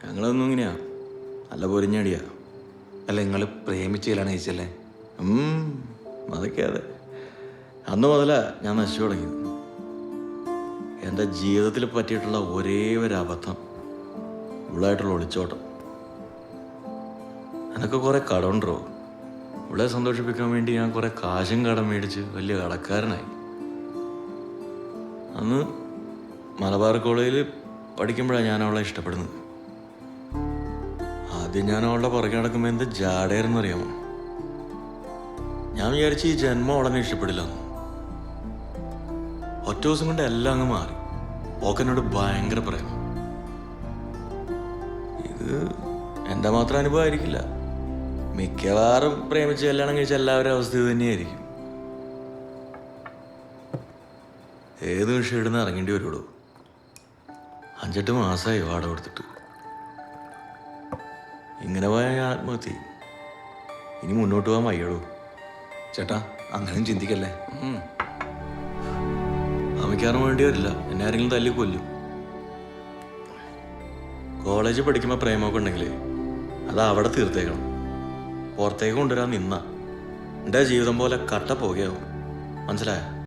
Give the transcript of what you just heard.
ഞങ്ങളൊന്നും ഇങ്ങനെയാ, നല്ല പൊരിഞ്ഞടിയാ. അല്ല, നിങ്ങൾ പ്രേമിച്ചതിലാണ് ചോദിച്ചല്ലേ? അതൊക്കെ അതെ. അന്ന് മുതലാ ഞാൻ നശിച്ചു തുടങ്ങിയത്. എൻ്റെ ജീവിതത്തിൽ പറ്റിയിട്ടുള്ള ഒരേ ഒരു അബദ്ധം ഇവളായിട്ടുള്ള ഒളിച്ചോട്ടം. എനക്ക് കുറേ കടമുണ്ടോ. ഇവളെ സന്തോഷിപ്പിക്കാൻ വേണ്ടി ഞാൻ കുറേ കാശും കടം മേടിച്ച് വലിയ കടക്കാരനായി. അന്ന് മലബാർ കോളേജിൽ പഠിക്കുമ്പോഴാണ് ഞാൻ അവളെ ഇഷ്ടപ്പെടുന്നത്. ആദ്യം ഞാൻ അവളുടെ പുറകെ നടക്കുമ്പോൾ എന്ത് ജാടയായിരുന്നു അറിയാമോ. ഞാൻ വിചാരിച്ച് ഈ ജന്മം അവളെന്നെ ഇഷ്ടപ്പെടില്ല. ഒറ്റ ദിവസം കൊണ്ട് എല്ലാം അങ്ങ് മാറി. ഓക്കെന്നോട് ഭയങ്കര പ്രേമം. ഇത് എൻ്റെ മാത്രം അനുഭവം ആയിരിക്കില്ല. മിക്കവാറും പ്രേമിച്ച് കല്യാണം കഴിച്ച എല്ലാവരും അവസ്ഥ ഇത് തന്നെയായിരിക്കും. ഏത് വിഷയം ഇടുന്ന് ഇറങ്ങേണ്ടി വരുള്ളൂ. 5-8 മാസമായി വാടക കൊടുത്തിട്ട്. ഇങ്ങനെ പോയാൽ ഞാൻ ആത്മഹത്യ. ഇനി മുന്നോട്ട് പോകാൻ വയ്യടൂ. ചേട്ടാ, അങ്ങനെയും ചിന്തിക്കല്ലേ. അമ്മയ്ക്കാരും വേണ്ടി വരില്ല. എന്നെ ആരെങ്കിലും തല്ലി കൊല്ലും. കോളേജിൽ പഠിക്കുമ്പോൾ പ്രേമമൊക്കെ ഉണ്ടെങ്കിൽ അത് അവിടെ തീർത്തേക്കണം. പുറത്തേക്ക് കൊണ്ടുവരാൻ നിന്ന എൻ്റെ ജീവിതം പോലെ കട്ട പോകുകയാവും. മനസ്സിലായോ?